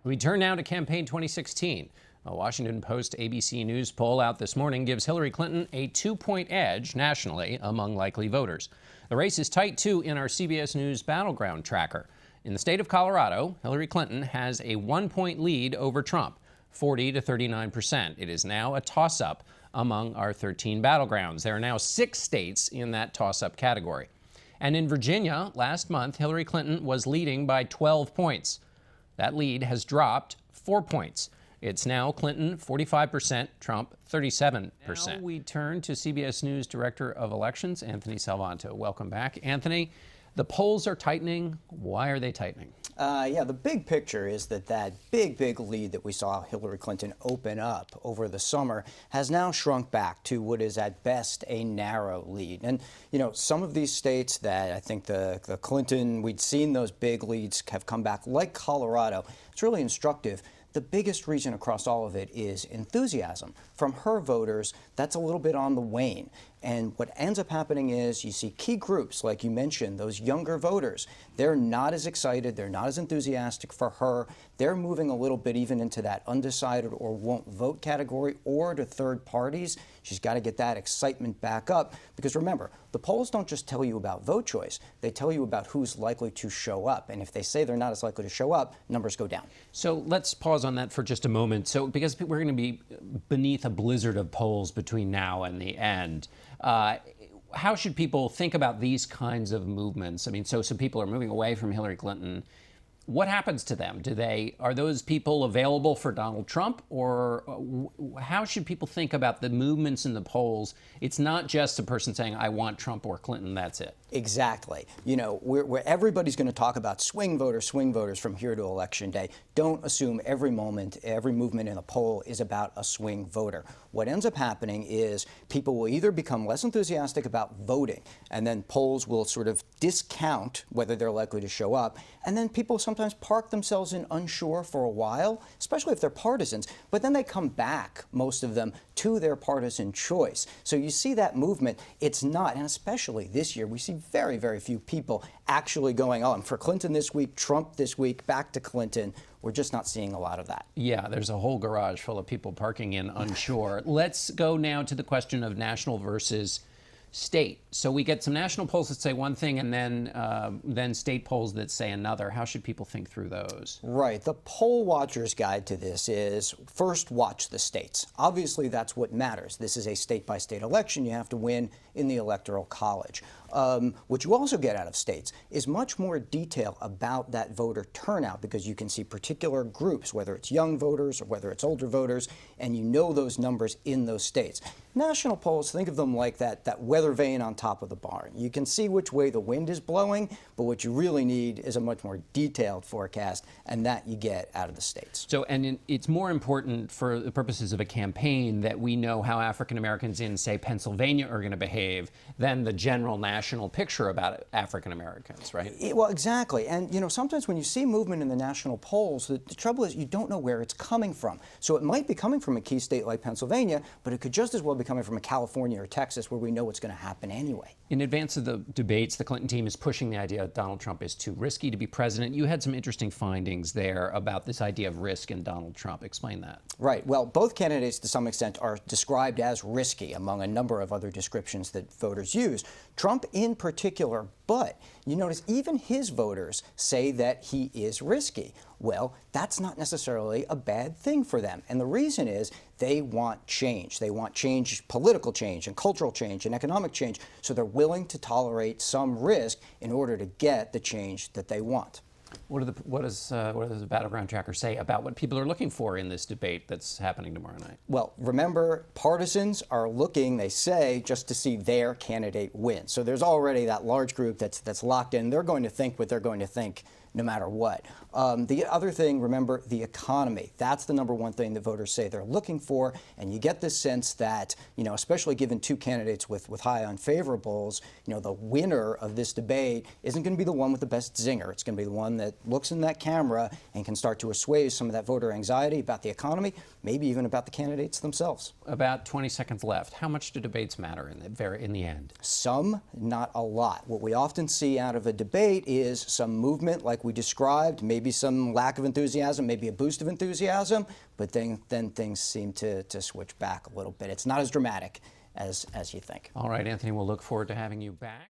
We turn now to campaign 2016. A Washington Post ABC News poll out this morning gives Hillary Clinton a 2-point edge nationally among likely voters. The race is tight, too, in our CBS News battleground tracker. In the state of Colorado, Hillary Clinton has a 1-point lead over Trump, 40 to 39%. It is now a toss-up among our 13 battlegrounds. There are now 6 states in that toss-up category. And in Virginia, last month, Hillary Clinton was leading by 12 points. That lead has dropped 4 points. It's now Clinton 45%, Trump 37%. Now we turn to CBS News Director of Elections, Anthony Salvanto. Welcome back. Anthony, the polls are tightening. Why are they tightening? Yeah, the big picture is that big lead that we saw Hillary Clinton open up over the summer has now shrunk back to what is at best a narrow lead. And, you know, some of these states that I think the Clinton, we'd seen those big leads have come back, like Colorado. It's really instructive. The biggest reason across all of it is enthusiasm. From her voters, that's a little bit on the wane. And what ends up happening is you see key groups, like you mentioned, those younger voters. They're not as excited. They're not as enthusiastic for her. They're moving a little bit even into that undecided or won't vote category or to third parties. She's got to get that excitement back up. Because remember, the polls don't just tell you about vote choice. They tell you about who's likely to show up. And if they say they're not as likely to show up, numbers go down. So let's pause on that for just a moment. So because we're going to be beneath a blizzard of polls between now and the end, how should people think about these kinds of movements? I mean, so some people are moving away from Hillary Clinton. What happens to them? Are those people available for Donald Trump? Or how should people think about the movements in the polls? It's not just a person saying, I want Trump or Clinton, that's it. Exactly. You know, where everybody's going to talk about swing voters from here to Election Day. Don't assume every movement in a poll is about a swing voter. What ends up happening is people will either become less enthusiastic about voting, and then polls will sort of discount whether they're likely to show up, and then people sometimes park themselves in unsure for a while, especially if they're partisans, but then they come back, most of them, to their partisan choice. So you see that movement. It's not, and especially this year, we see very few people actually going on for Clinton this week, Trump this week, back to Clinton. We're just not seeing a lot of that. Yeah, there's a whole garage full of people parking in unsure. Let's go now to the question of national versus state. So we get some national polls that say one thing and then state polls that say another. How should people think through those? Right. The poll watcher's guide to this is first watch the states. Obviously, that's what matters. This is a state-by-state election. You have to win in the Electoral College. What you also get out of states is much more detail about that voter turnout, because you can see particular groups, whether it's young voters or whether it's older voters, and you know those numbers in those states. National polls, think of them like that weather vane on top of the barn. You can see which way the wind is blowing, but what you really need is a much more detailed forecast, and that you get out of the states. So, and it's more important for the purposes of a campaign that we know how African Americans in, say, Pennsylvania are going to behave than the general national picture about African Americans, right? Well, exactly. And, you know, sometimes when you see movement in the national polls, the trouble is you don't know where it's coming from. So it might be coming from a key state like Pennsylvania, but it could just as well be coming from a California or Texas, where we know what's going to happen anyway. In advance of the debates, the Clinton team is pushing the idea that Donald Trump is too risky to be president. You had some interesting findings there about this idea of risk in Donald Trump. Explain that. Right. Well, both candidates, to some extent, are described as risky among a number of other descriptions that voters use. Trump in particular, but you notice even his voters say that he is risky. Well, that's not necessarily a bad thing for them. And the reason is they want change. They want change, political change and cultural change and economic change. So they're willing to tolerate some risk in order to get the change that they want. What does the battleground tracker say about what people are looking for in this debate that's happening tomorrow night? Well, remember, partisans are looking, they say, just to see their candidate win. So there's already that large group that's locked in. They're going to think what they're going to think no matter what. The other thing, remember, the economy. That's the number one thing that voters say they're looking for. And you get this sense that, you know, especially given two candidates with high unfavorables, you know, the winner of this debate isn't going to be the one with the best zinger. It's going to be the one that looks in that camera and can start to assuage some of that voter anxiety about the economy, maybe even about the candidates themselves. About 20 seconds left. How much do debates matter in the end? Some, not a lot. What we often see out of a debate is some movement, like like we described, maybe some lack of enthusiasm, maybe a boost of enthusiasm, but then things seem to switch back a little bit. It's not as dramatic as you think. All right, Anthony, we'll look forward to having you back.